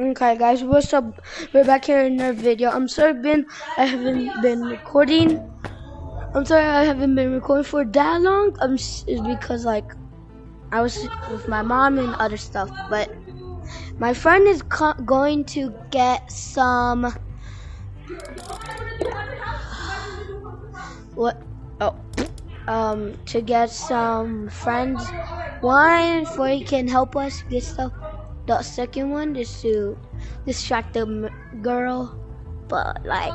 Okay, guys, what's up? We're back here in our video. I'm sorry, I haven't been recording. I'm sorry I haven't been recording for that long. It's because like I was with my mom and other stuff. But my friend is going to get some. What? Oh, to get some friends. One, for he can help us get stuff. The second one is to distract the girl, but like,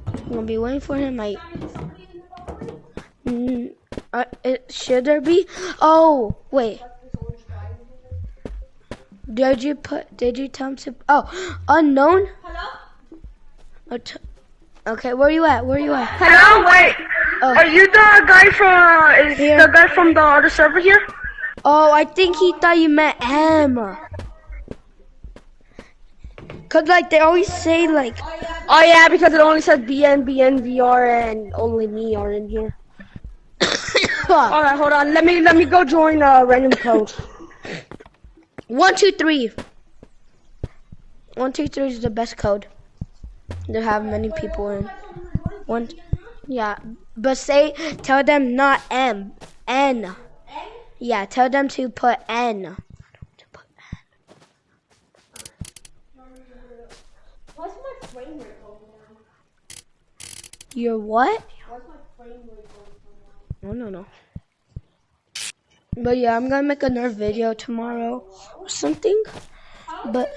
I'm gonna be waiting for him. Like, should there be? Oh, wait. Did you tell him to? Oh, unknown. Hello. Okay, where you at? Hello, wait. Oh. Are you the guy from? Is the guy from the other server here? Oh, I think he thought you meant him. Cause like they always say like. Oh yeah, because it only says BNBNVR and only me are in here. All right, hold on. Let me go join random code. 1, 2, 3. 1, 2, 3 is the best code. They have many people in. Yeah, but tell them not M, N. Yeah, tell them to put N. What's my frame rate going on? Your what? What's my frame rate going on? I don't know. But yeah, I'm gonna make another video tomorrow or something. But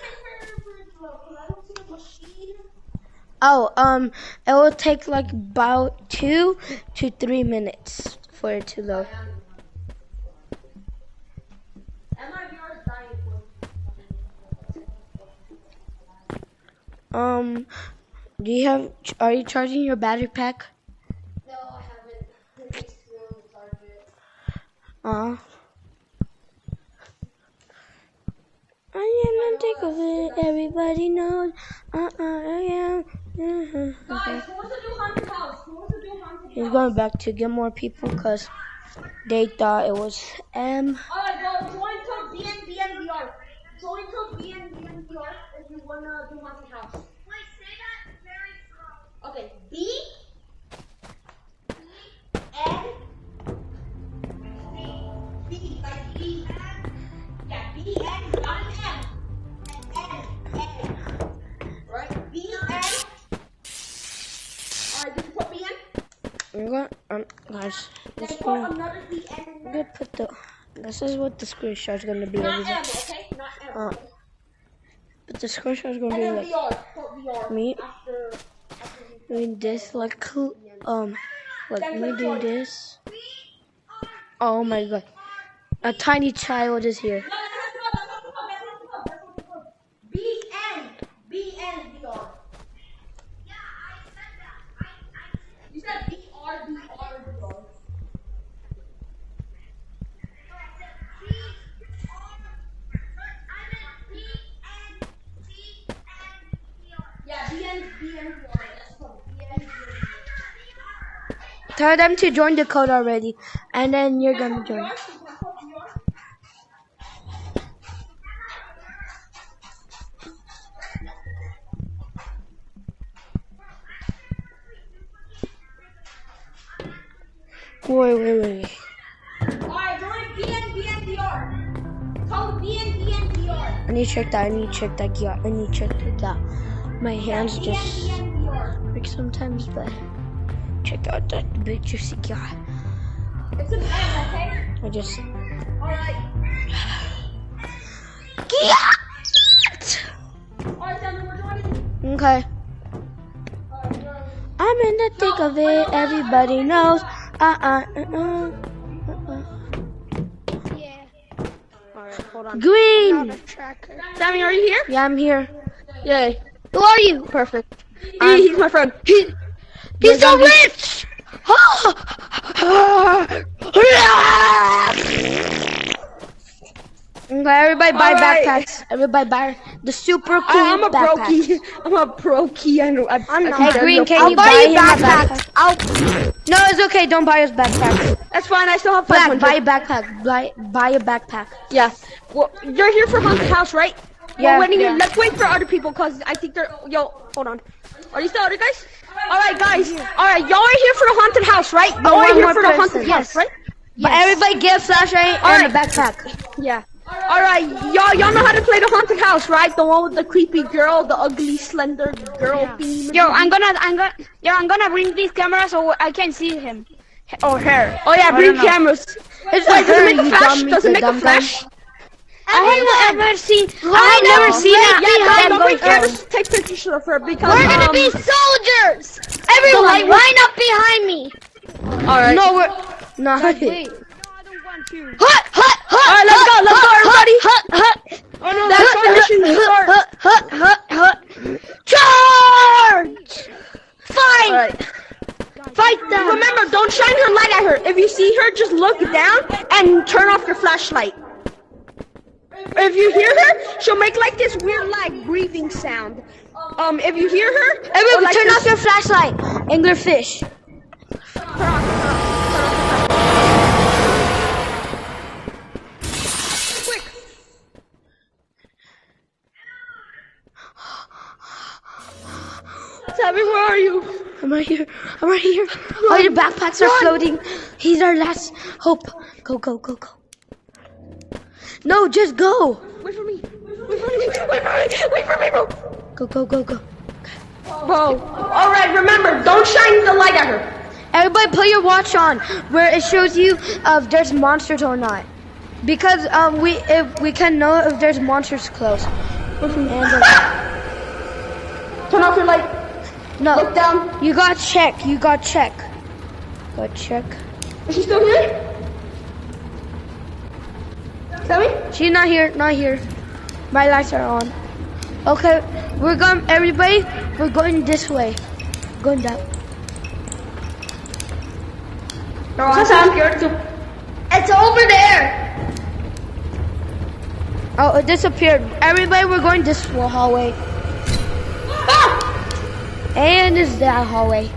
it will take like about 2 to 3 minutes for it to load. Are you charging your battery pack? No, I haven't. It's still in target. I am think of it. Everybody knows. I am. Okay. Guys, who wants to do haunted house? He's going back to get more people because they thought it was M. Alright, go join code BNBNVR. Join code BNBNVR if you wanna do haunted house. Wait, say that very slow. Okay, B N B like B N. Yeah, B N, not an M. N. Right? B N. Alright, did you put B N? Guys, Then put another B N in I'm there. gonna put this is what the screenshot's gonna be. Not M, okay? Not M. But the screenshot's gonna And be then like VR. Put VR. me After doing this, like me doing this. Oh my god, a tiny child is here. BN VR. Yeah, I said that. You said VR. Yeah, BN VR. Tell them to join the code already, and then you're gonna join. Wait. Alright, join BNVR. Code BNVR. I need to check that. Yeah, I need to check that. My hands just break sometimes, but check out that big juicy guy. It's an M, okay? I just. Alright. Alright, tell me we're joining. Okay. I'm in the thick of it. Everybody knows. Yeah. Alright, hold on. Green. Sammy, are you here? Yeah, I'm here. Yay. Who are you? Perfect. He's my friend. He's so rich. Okay, everybody buy Alright. backpacks. Everybody buy the super cool I'm a backpack. brokey. I'm a brokey. I know. I'm not. Hey, Green, can I'll you buy buy you him a backpacks. backpack? No, it's okay. Don't buy us backpacks. That's fine. I still have Black, 500. buy a backpack. Buy a backpack. Yeah. Well, you're here for haunted house, right? Yeah, Well, yeah. let's wait for other people because I think they're. Yo, hold on. Are you still other guys? All right, guys. All right, y'all are here for the haunted house, right? Y'all one are here more for the person. haunted house, Yes. right? But everybody get a flashlight and a backpack. Yeah. All right, y'all know how to play the haunted house, right? The one with the creepy girl, the ugly slender girl theme. Yo, I'm gonna bring this camera so I can see him or her. Oh yeah, bring cameras. It's Wait, does her, it make a you flash? dummy, Does the it make a dumb flash? I have never seen Yeah, guys, that don't bring behind. cameras. Take pictures of her because We're gonna be soldiers. Everyone, light- line up behind me. All right. No, we're not. Hut, hut, hut. All right, let's go, everybody. Hut, hut. Oh no, that's our mission to start. Hut. Charge! Fight! All right. Fight them! Remember, don't shine your light at her. If you see her, just look down and turn off your flashlight. If you hear her, she'll make like this weird like breathing sound. If you hear her, Everyone, like turn this- off your flashlight. Anglerfish. Quick. Sabby, where are you? I'm right here. I'm right here. All your backpacks are floating. He's our last hope. Go, go, go, go. No, just go. Wait for me. Wait for me. Wait for me, bro. Go, go, go, go. Bro. All right, remember, don't shine the light at her. Everybody put your watch on where it shows you if there's monsters or not. Because we can know if there's monsters close. And, Turn off your light. no, Look down. you got check. You got check. Got check. Is she still here? Sabby? She's not here. Not here. My lights are on. Okay, we're going. Everybody, we're going this way. Going down. No, I'm scared too. It's over there. Oh, it disappeared. Everybody, we're going this hallway. Ah! And is that hallway?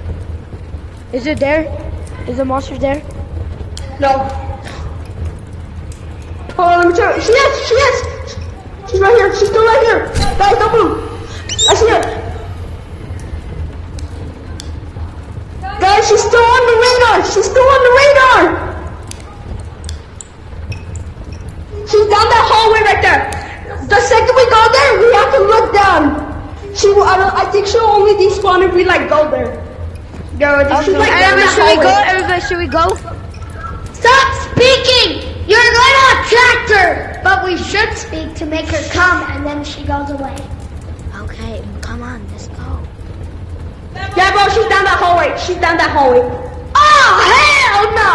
Is it there? Is the monster there? No. Hold on, let me try. She is. She's right here. She's still right here. Guys, don't move. I see her. Guys, she's still on the radar. She's still on the radar. She's down that hallway right there. The second we go there, we have to look down. I think she'll only despawn if we like go there. She's like down Everybody, that should we go? hallway. Everybody, should we go? Stop speaking. You're gonna attract her. But we should speak to make her come, and then she goes away. Okay, come on, let's go. Yeah, bro, she's down that hallway. She's down that hallway. Oh hell no!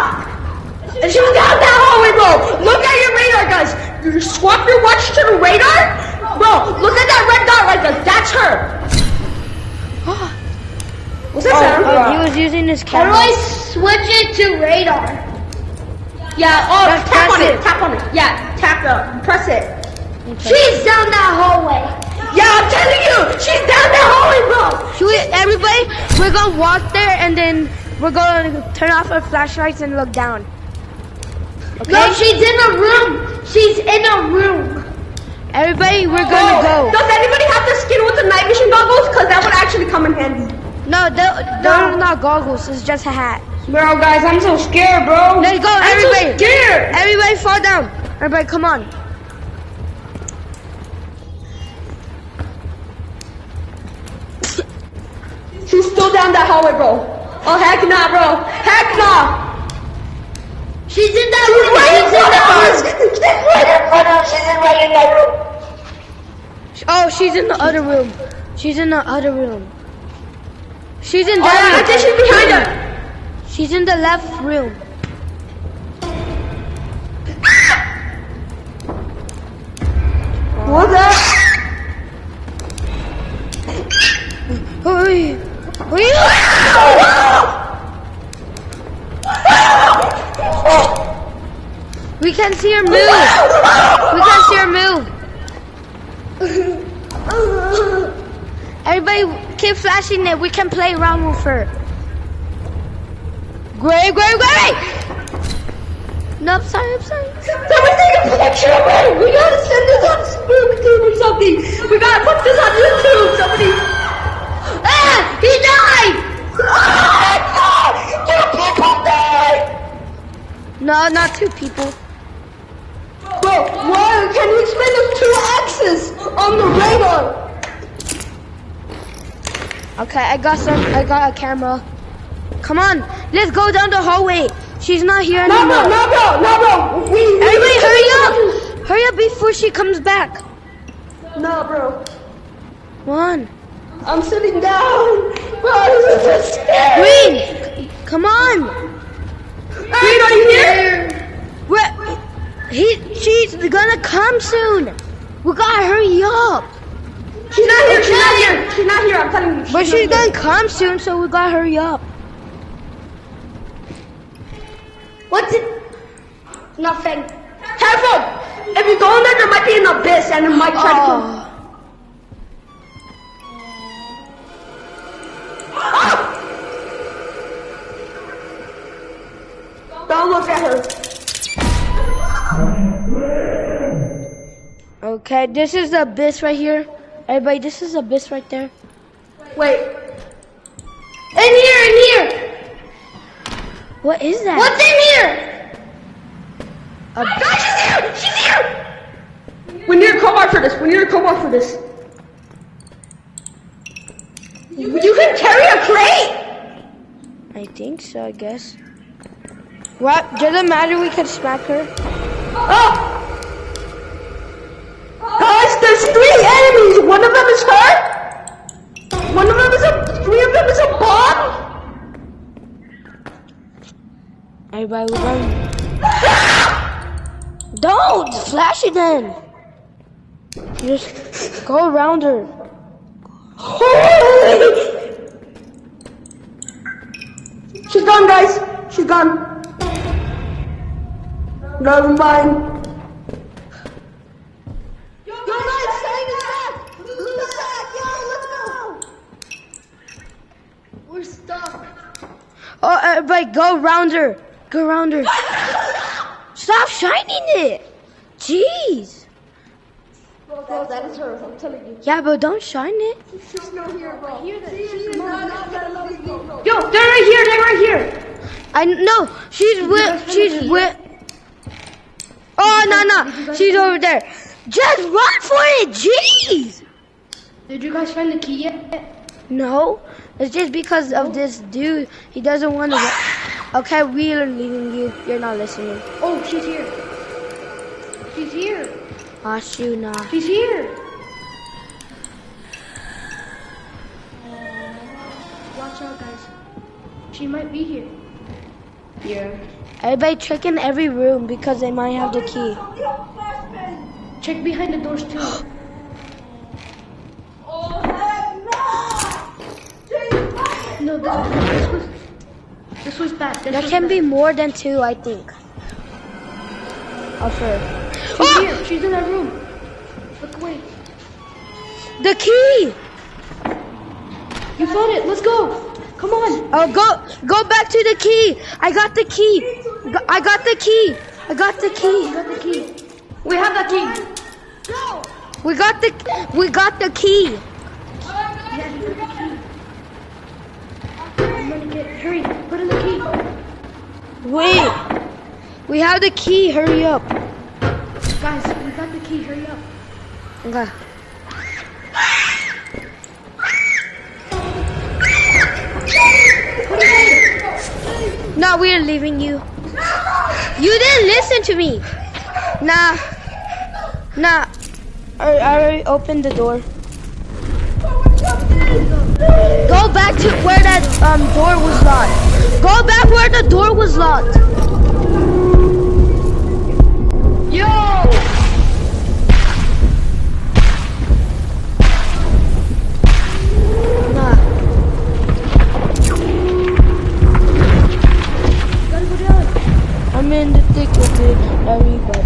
And she's down that hallway, bro. Look at your radar, guys. You swap your watch to the radar, bro. Look at that red dot right there. That's her. What's that sound? Oh, he was using his How do camera. I switch it to radar? Yeah. Just Tap press on it. it. Tap on it. Yeah. Tap it. Press it. She's down that hallway. Yeah, I'm telling you, she's down that hallway, bro. Should we, everybody, we're gonna walk there and then we're gonna turn off our flashlights and look down. Okay? No, she's in a room. She's in a room. Everybody, we're gonna go. Does anybody have the skin with the night vision goggles? Because that would actually come in handy. No, they're not goggles. It's just a hat. Bro, guys, I'm so scared, bro. Let's go, I'm everybody. so scared. Everybody fall down. Everybody, come on. She's still down that hallway, bro. Oh, heck nah, bro. Heck nah. She's in that room. She's in that room. She's right in front of us. She's right in that room. Oh, she's in the other room. She's in the other room. She's in Oh, yeah, I that think she's behind her. She's in the left room. What's that? Hurry. Hurry. We can't see her move. We can't see her move. Everybody keep flashing it. We can play around with her. Great. No, I'm sorry. Someone take a picture of her! We gotta send this on SpookTube or something! We gotta put this on YouTube! Somebody... Ah! He died! Two people died! No, not 2 people. Bro, why can you explain those 2 X's on the radar? Okay, I got a camera. Come on, let's go down the hallway. She's not here anymore. No, bro! Everybody hurry up! Hurry up before she comes back. No, bro. Come on. I'm sitting down. Bro, this is so scary. Green, come on. Green, are you here? She's gonna come soon. We gotta hurry up. She's not here. I'm telling you. But she's gonna come soon, so we gotta hurry up. What's it? Nothing. Careful! If you go in there might be an abyss and it might try to kill you. Don't look at her. Okay, this is the abyss right here. Everybody, this is the abyss right there. Wait. In here! What is that? What's in here? Guys, She's here! We need a crowbar for this. You can carry a crate! I think so, I guess. What? Doesn't matter, we can smack her. Oh! Guys, there's 3 enemies! One of them is her! 3 of them is a bomb! Everybody, we're going. Don't flash it then. Just go around her. Holy! She's gone, guys. She's gone. Never mind. Yo, guys, staying in back. Lose that. Yo, let's go. We're stuck. Oh, everybody, go around her. Go around her. Stop shining it. Jeez. Bro, that is her. I'm telling you. Yeah, but don't shine it. She's not here, bro. Yo, They're right here. I know. She's with. Oh, no. She's over there. Just run for it. Jeez. Did you guys find the key yet? No. It's just because of this dude. He doesn't want to. Okay, we are leaving you. You're not listening. Oh, she's here. She's here. Ah, shoot, nah. She's here. Watch out, guys. She might be here. Yeah. Everybody check in every room because they might have the key. Check behind the doors too. No, this was bad. There can be more than 2, I think. Of her. She's here. She's in that room. Look away. The key! You found it. Let's go. Come on. Oh, go back to the key. I got the key. I got the key. You got the key. We have that key. We got the key. Yeah, you got the key. I'm gonna hurry. Put in the key. Wait. We have the key. Hurry up. Guys, we got the key. Hurry up. Okay. No, we are leaving you. You didn't listen to me. Nah. I already opened the door. Go back to where that door was locked. Go back where the door was locked. Yo! Nah. Gotta go down. I'm in the thick of it, everybody.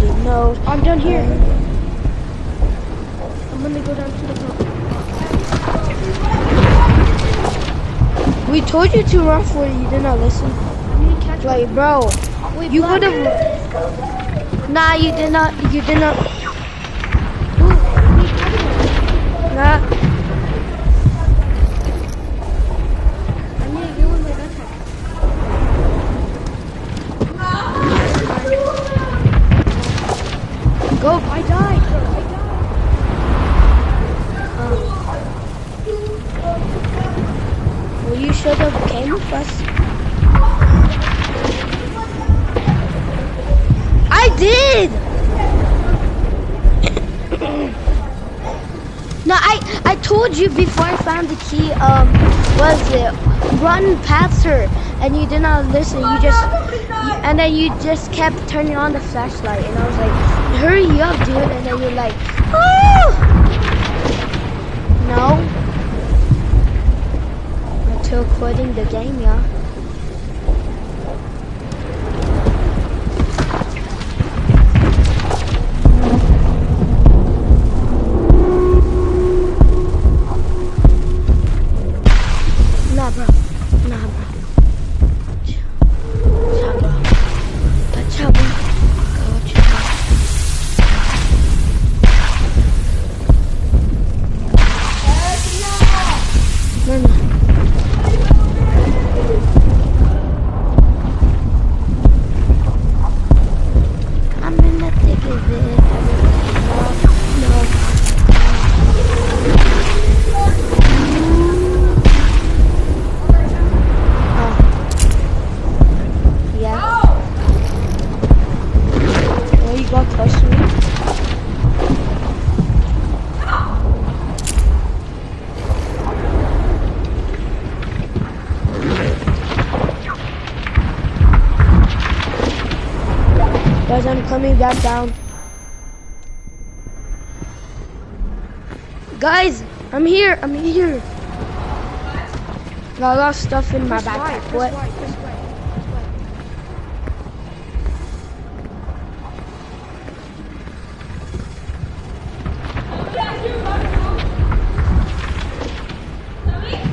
photos. I'm done here. I'm gonna go down to the top. We told you to run for it. You did not listen. Like, bro, you would have. Nah, you did not. You did not. Nah. Go. I died, bro. Well, you should have came with us. I did. No, I told you before I found the key. Was it run past her, and you did not listen. And then you just kept turning on the flashlight, and I was like, hurry up, dude. And then you're like, oh. No. Until quitting the game, yeah. Nah, bro. Nah, bro. Ciao, bro. Ciao, bro. Go, ciao. No, no. I'm in the thick of it. No, no. Yeah. Oh, you got close to me. Guys, I'm coming back down. Guys, I'm here. I'm here. Got a lot of stuff in my backpack. What?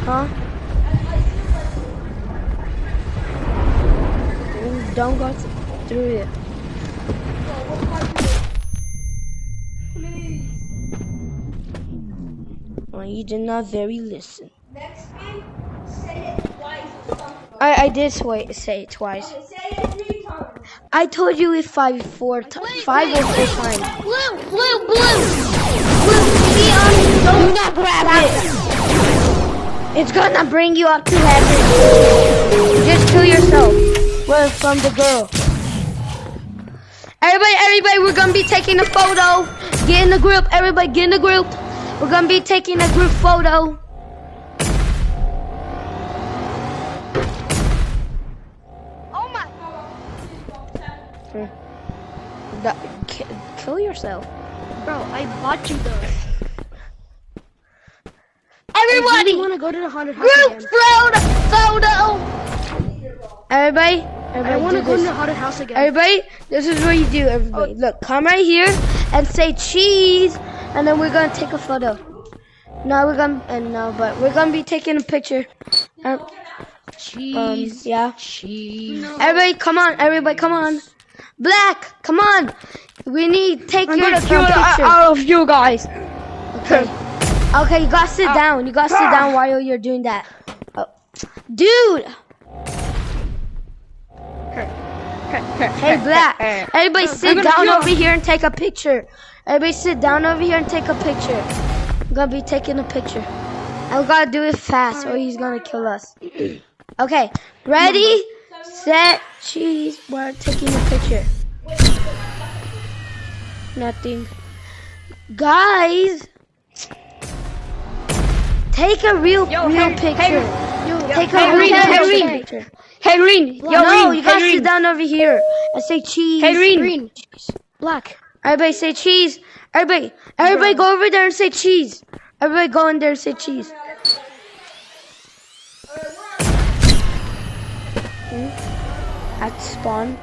Huh? Don't go through it. Well, you did not very listen. Next time, say it twice or something. I did say it twice. Okay, say it 3 times. I told you it 5 or 4 times. Blue. Do not grab it. It's gonna bring you up to heaven. Just kill yourself. Well, from the girl. Everybody, we're gonna be taking a photo. Get in the group. Everybody, get in the group. We're gonna be taking a group photo. Oh my. Kill yourself. Bro, I bought you those. Everybody, I want to go to the haunted house group again. photo. Everybody, I want to do go to this. the haunted house again. Everybody, this is what you do. Everybody, look, come right here and say cheese, and then we're gonna take a photo. No, but we're gonna be taking a picture. Cheese. Yeah. Cheese. No. Everybody, come on. Everybody, come on. Black, come on. We need take I'm your gonna kill picture. all of you guys. Okay. Okay, you gotta sit down. You gotta sit down while you're doing that. Oh. Dude. Hey, Black. Everybody sit down over here and take a picture. Everybody sit down over here and take a picture. I'm gonna be taking a picture. I gotta do it fast or he's gonna kill us. Okay, ready, set, cheese. We're taking a picture. Nothing. Guys, take a real picture. Take a real picture. Hey, Green. No, you gotta sit down over here and say cheese. Hey, Green. Black. Everybody say cheese. Everybody go over there and say cheese. Everybody go in there and say cheese. At spawn.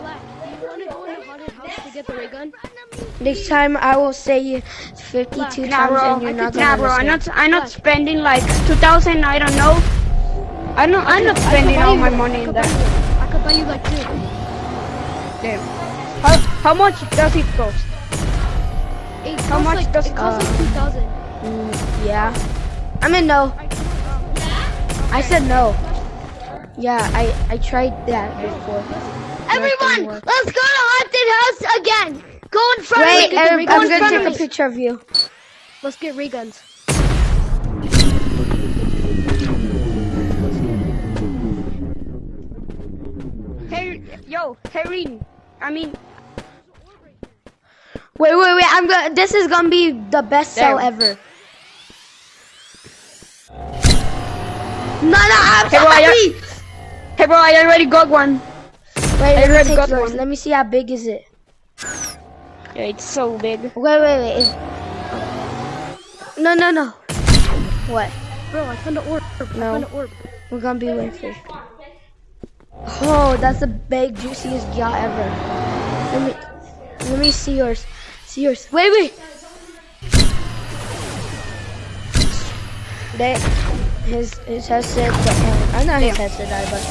Black, do you want to go in the haunted house? to get the ray gun? Next time I will say 52 times and you're not gonna bro. understand. I'm not spending like 2,000. I don't know. I'm not spending all my money in that. I could buy you like 2. Damn. How much does it cost? How much does it costs like 2,000. Yeah. I mean, no. I said no. Yeah, I tried that before. Everyone, Nothing worked. let's go to haunted house again. Go in front Wait, of me. I'm Go in gonna front take of a me. picture of you. Let's get ray guns. Hey, yo, Harry. I mean, Wait. This is gonna be the best sell There. ever. No, I'm Hey, so bro, happy. hey, bro, I already got one. Wait, let me already take got yours. one. Let me see how big is it. Yeah, it's so big. Wait. No. What? Bro, I found an orb. No. I found an orb. We're gonna be waiting for. Oh, that's the big juiciest yacht ever. Let me see yours. Wait. His headset. I know his headset died, but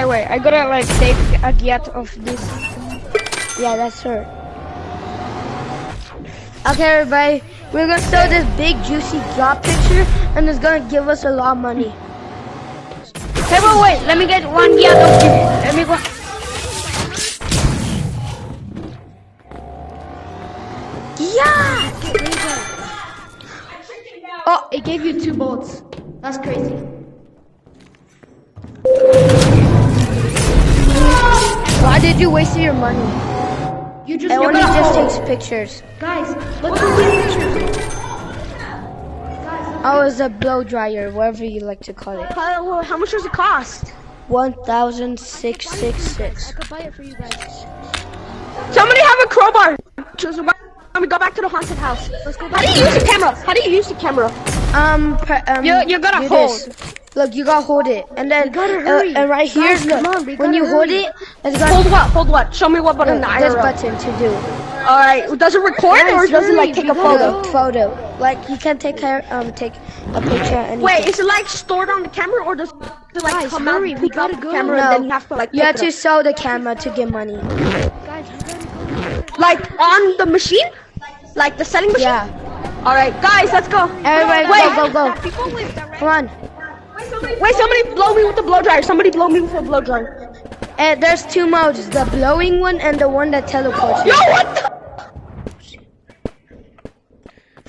Wait, I gotta like take a get of this. yeah, that's her. Okay, everybody, we're gonna show this big juicy yacht picture, and it's gonna give us a lot of money. Hey, bro, wait, let me get one get of this. Let me go. Yeah. Oh, it gave you 2 bolts. That's crazy. Why did you waste your money? You just It only got just a hole. takes pictures. Guys, let's go take pictures. Oh, it's a blow dryer, whatever you like to call it. How much does it cost? 1,666. I could buy it for you guys. Somebody have a crowbar. Just when we go back to the haunted house. Let's go How back. do you use the camera? How do you use the camera? You gotta do hold. this. Look, you gotta hold it, and then gotta hurry. and right here, Guys, look, come on, we when you gotta hold hurry. it, it's got Hold what? Show me what button. this button to do. All right. Does it record or does it like take a photo? Photo. Like you can take a picture. And Wait, is it like stored on the camera or does it like Guys, come hurry, out, we pick up gotta the go. camera and then you have to like you pick have it to up? sell the camera to get money. Guys, we gotta go. Like on the machine? Like the selling machine? Yeah. All right, guys, let's go. Everybody, Wait. go. Come on. Wait, somebody blow me with the blow dryer. Somebody blow me with a blow dryer. And there's 2 modes: the blowing one and the one that teleports you. Yo, what the?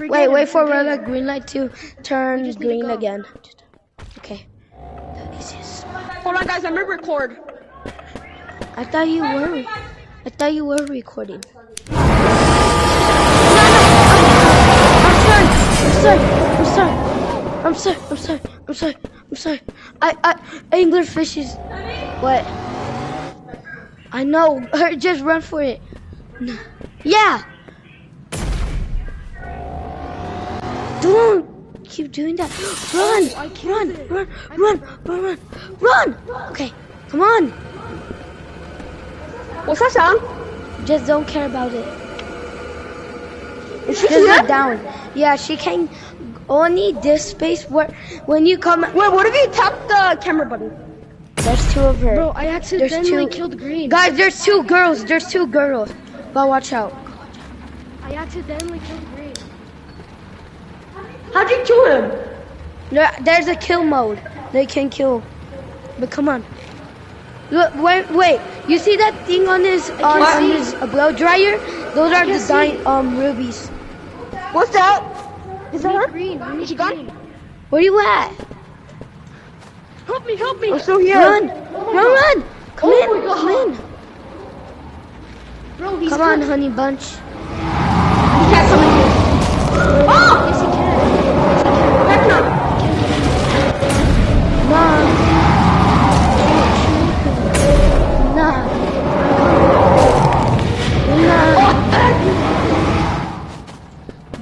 Wait for red green light to turn green again. Okay. The easiest. Hold on, guys. I'm gonna record. I thought you were recording. I'm sorry. Anglerfish is. What? I know. Just run for it. No. Yeah. Don't keep doing that. Run. Okay. Come on. What's that sound? Just don't care about it. Is she Just here? look down. Yeah, she can only this space where when you come. Wait, what if you tap the camera button? There's 2 of her. Bro, I accidentally two. killed green. Guys, there's 2 girls. But watch out. I accidentally killed green. How'd you kill him? There's a kill mode. They can kill. But come on. Look, wait. You see that thing on his blow dryer? Those are the rubies. What's that? Is that her? Green. We need She gone? green. Where you at? Help me. I'm still here. Run! Come in. Bro, he's Come on, honey bunch. You can't come in here. Oh! Yes, he can. Heck no. Nah.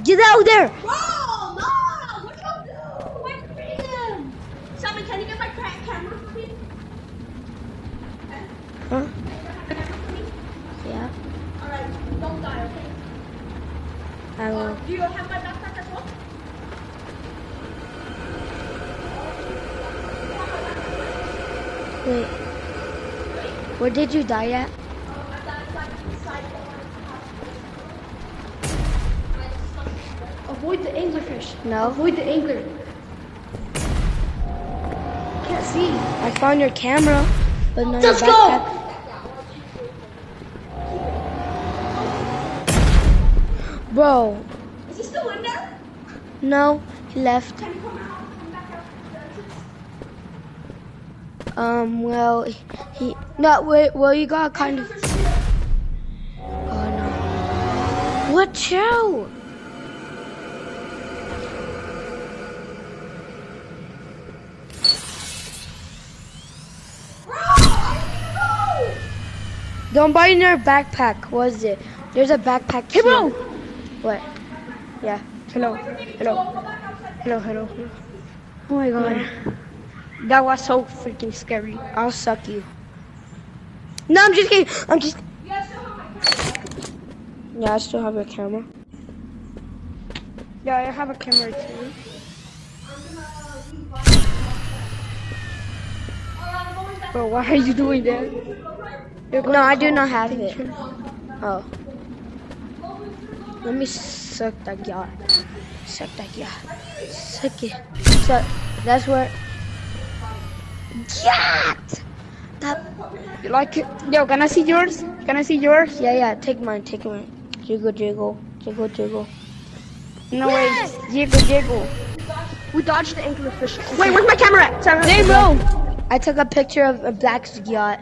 Get out there! Bro, no! What do you do? My freedom! Simon, can you get my camera for me? Huh? Yeah. I will. Do you have my backpack as well? Wait. Where did you die at? Avoid the anglerfish. No. Avoid the angler. Can't see. I found your camera, but not Let's your go! backpack. Bro, Is he still in there? no, he left. Can you come out? Come back out. Well, he no, wait, well, you got kind of. Oh no! Watch out! Don't buy in your backpack. What is it? There's a backpack. Hey, bro. here. What? Yeah. Hello. Oh my god. That was so freaking scary. I'll suck you. No, I'm just kidding. I'm just. Yeah, I still have your camera. Yeah, I have a camera too. Bro, why are you doing that? No, I do not have it. Oh. Let me suck that yacht. Suck that yacht. Suck it. Suck. That's where. Yacht! That. You like it? Yo, can I see yours? Can I see yours? Yeah, yeah. Take mine. Take mine. Jiggle, jiggle. Jiggle, jiggle. No way. Jiggle, jiggle. We dodged the anglerfish. Wait, where's my camera at? Hey, bro. I took a picture of a black yacht.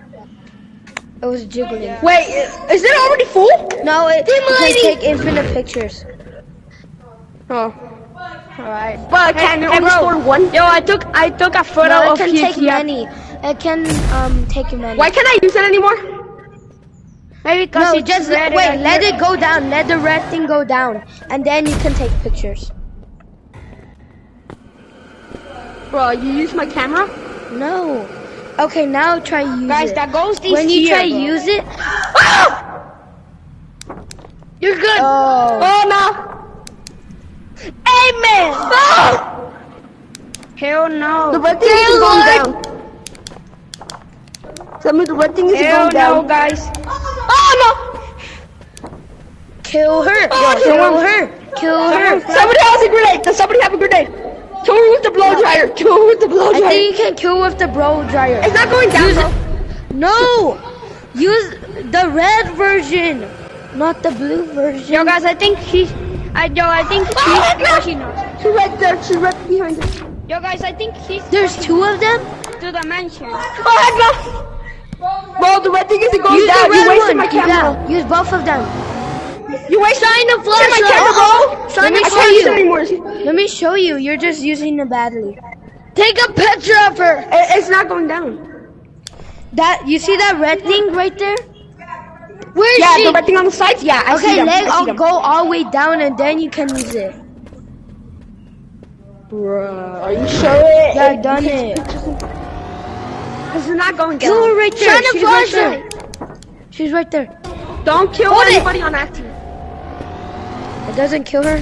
It was jiggling. Wait, is it already full? No, it can take infinite pictures. Oh. Alright. But can it only bro. store one? Yo, I took a photo No, it of can you. take many. It can take many. Why can't I use it anymore? Maybe because No, it's just red wait. and Let here. it go down. Let the red thing go down, and then you can take pictures. Bro, you use my camera? No. Okay, now try use Guys, it. that goes these When you here, try bro. use it. You're good. Oh. Oh no. Amen. Oh. Hell no. The red thing is going down. Tell me the red thing is Hell going down. no, guys. Oh no! Kill her. Oh, Kill someone- her. Kill her. Somebody has a grenade. Does somebody have a grenade? Kill her with the blow dryer. Kill her with the blow I dryer. think you can kill with the blow dryer. It's not going down, Use bro. No. Use the red version, not the blue version. Yo, guys, I think she. I think she. Oh, no. She knows. She's right there. She's right behind us. Yo, guys, I think she's There's two of them. to the mansion. Oh heck no! Bro, the red thing isn't going Use down. the You red wasted one. my camera. Yeah, use both of them. You wasted Shine the my flashlight. camera, bro. Let me I show can't use it you. anymore. Let me show you. You're just using it badly. Take a picture of her. It's not going down. That you see that red thing right there? Where is Yeah, she? the red thing on the sides. Yeah, I see Okay, them. let I see I'll them. go all the way down and then you can use it. Bruh, are you sure? Yeah, I've done it. This is not going down. Kill her right there. Shine a She's right flashlight. there. She's right there. Don't kill Hold it. anybody on active. It doesn't kill her.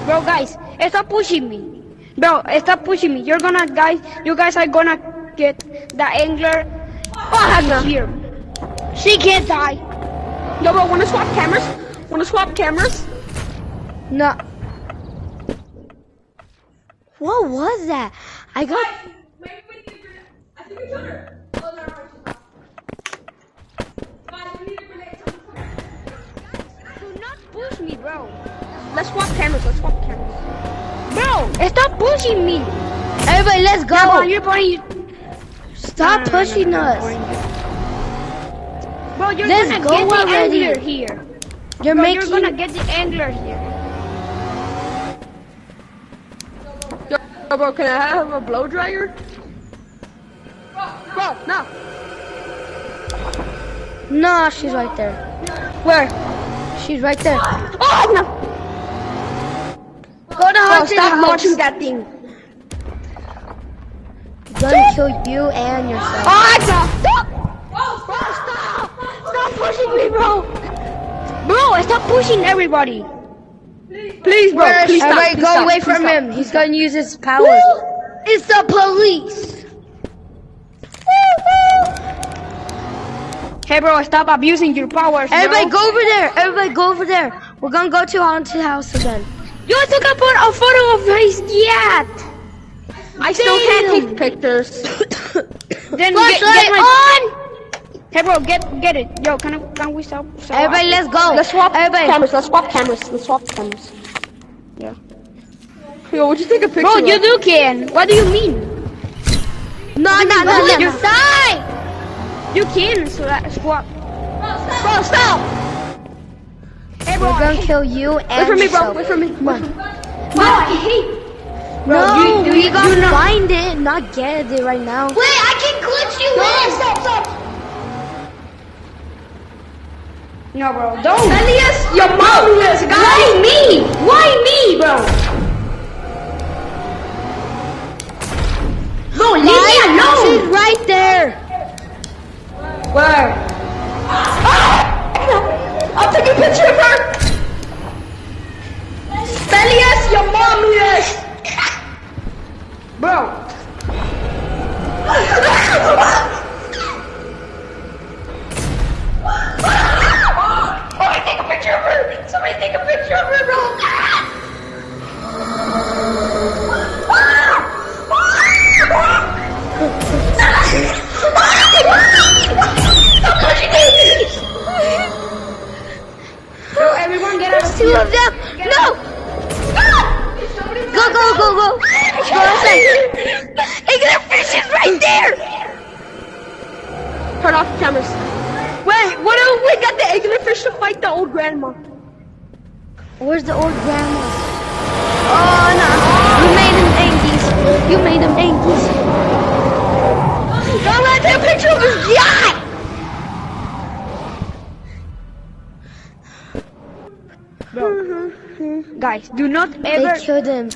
Bro, guys, stop pushing me. Bro, stop pushing me. You guys are gonna get the angler Oh, no. here. She can't die. Yo, bro, wanna swap cameras? Wanna swap cameras? No. What was that? I got. I think it's her. Oh, no, Do not push me, bro. Let's swap cameras. Let's swap cameras. Bro, stop pushing me. Everybody, let's go. Come on, you're playing. Stop pushing us. Bro, you're Let's gonna go get the already. angler here. You're Bro, making. you're gonna get the angler here. Yo, bro, can I have a blow dryer? Bro, no. No, she's right there. Where? She's right there. Oh, no. Go to Bro, haunted stop house. launching that thing. Gonna kill you and yourself. Oh, no. Stop. Bro, stop. Stop pushing me, bro. Bro, stop pushing everybody. Please, bro. Where is Please stop. everybody Please go stop, away please from stop. him. He's gonna use his powers. It's the police. Hey, bro, stop abusing your powers. Everybody bro. go over there. Everybody go over there. We're gonna go to haunted house again. You took a photo of his yacht. I still can't take pictures. Then Flashlight my... on. Hey, bro, get it. Yo, can we stop? Everybody, let's go. Let's swap Everybody. cameras. Let's swap cameras. Let's swap cameras. Yeah. Yo, would you take a picture? Bro, you of? do can. What do you mean? No. You Die. You can swap. Bro, stop. Hey, bro, We're gonna kill you and wait for me, bro. yourself. Wait for me. Come on. Bro, I hate. No, you we gotta not- find it, not get it right now. Wait, I can glitch you in. Stop. No, bro, don't. Elias, your mom is. Why me? Why me, bro? Bro, leave me She's alone. right there. Where? I'll take a picture of her. Elias, your mom is. Bro. Somebody take a picture of her! Somebody take a picture of her, bro! Stop pushing me! Bro, everyone get out of Two here! of them. No. Go. Go inside. Ignore fish is right there. Turn off the cameras. Wait, what if we got the anglerfish to fight the old grandma? Where's the old grandma? Oh no! You made him angles. Don't let take a picture of his yacht! Bro. Guys, do not ever... They killed him.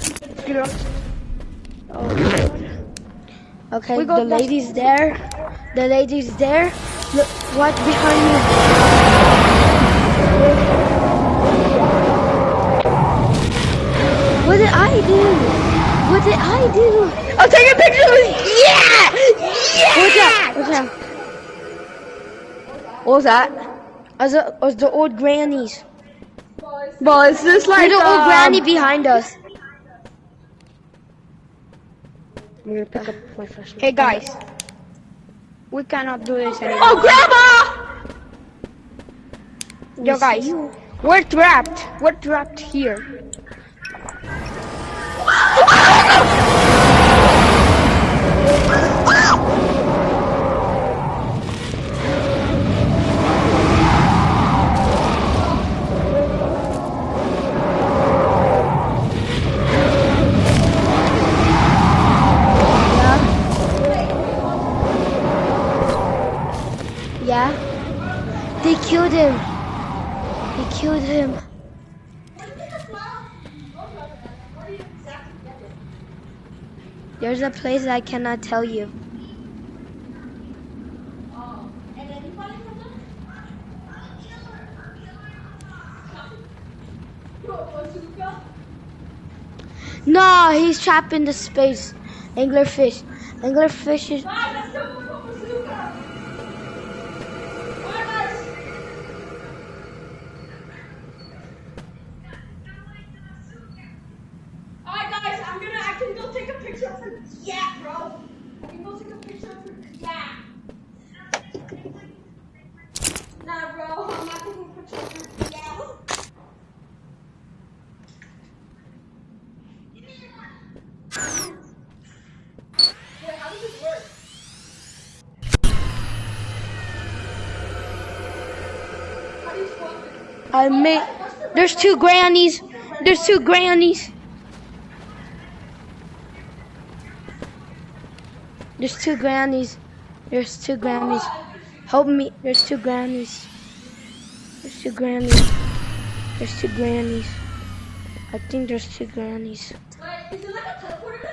Okay, We got the that. lady's there. The lady's there. Look, watch behind you. What did I do? What did I do? I'm taking pictures of his... Yeah! What's that? What was that? As the old grannies. But is this like There's an old granny behind us. I'm gonna pick up my flashlight. Hey guys, we cannot do this anymore. Oh, Grandma! Yo guys, we're trapped. We're trapped here. Yeah? They killed him. They killed him. There's a place I cannot tell you. No, he's trapped in the space. Anglerfish. Anglerfish is... Alright guys, I can go take a picture of her. Yeah, bro. I can go take a picture of her. Yeah. Nah, bro, I'm not taking a picture of her. Yeah. Wait, how does this work? How do you swap it? I made... There's two grannies. There's two grannies. There's two grannies. There's two grannies. Help me. There's two grannies. There's two grannies. There's two grannies. I think there's two grannies. Wait, is it like a teleporter?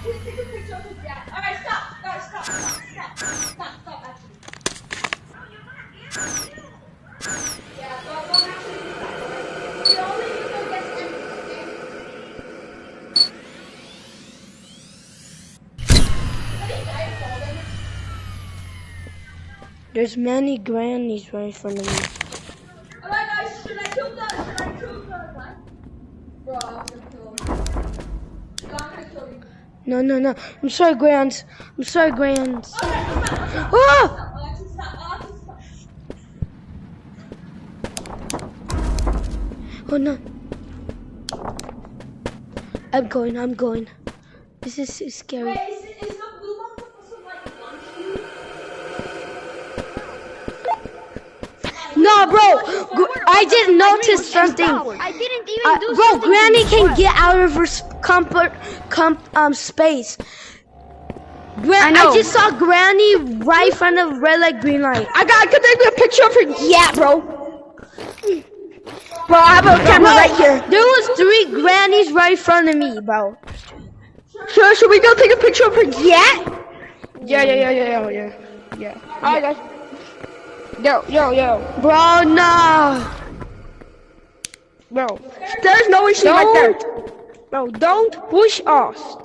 please take a picture of his dad. Alright, stop, guys, stop, actually. Yeah, don't actually do that, alright? We only use them against enemies, okay? Let me die for them. There's many grannies right in front of me. Alright, guys, should I kill the guy? Bro, I'm gonna kill him. No, I'm gonna kill you. No. I'm sorry, Grands. Okay, I'm not. Ah! Alexis, stop. Oh no. I'm going. This is so scary. Wait, is the blue one supposed to like launch you? No, bro. I just noticed something. I didn't even do Bro, something. Granny can get out of her space. I just saw Granny right in front of red light, green light. I could take a picture of her. Yeah, bro. Bro, I have a camera right here. There was 3 grannies right in front of me, bro. Should we go take a picture of her? Yeah. Yeah. Alright, guys. Yo. Bro, no. Bro, there's no issue right there. Bro, don't push us.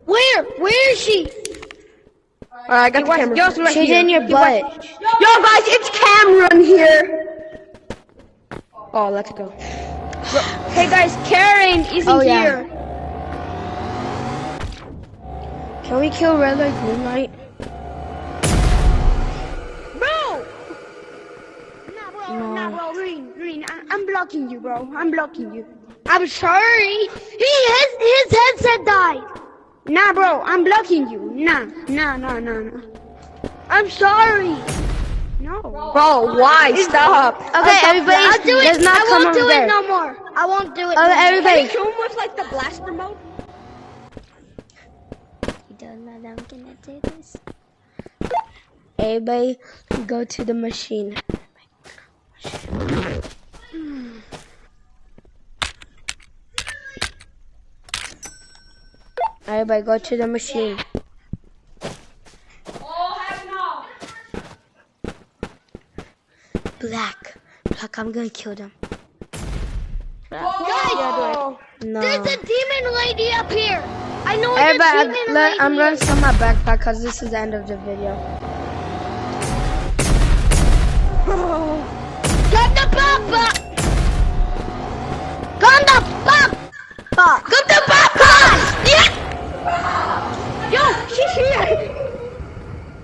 Where is she? I got the camera. She's in your butt. Yo, guys, it's Cameron here. Oh, let's go. Bro, hey, guys, Karen isn't Oh, yeah. here. Can we kill red light, green light? Bro! No. Nah, bro, Green, I'm blocking you, bro. I'm blocking you. I'm sorry. His headset died. Nah, bro, I'm blocking you. Nah. I'm sorry. No. Bro, why? Stop. Okay, everybody, I'll do it. let's not I come won't do over it there. no more. I won't do it. Okay, no more. everybody. Can you kill him with like the blaster mode? You don't know that I'm gonna do this. Everybody, go to the machine. Everybody, go to the machine. Oh, heck no. Black, I'm gonna kill them. Oh. No. There's a demon lady up here. I know Everybody, it's a demon lady. I'm gonna sell my backpack because this is the end of the video.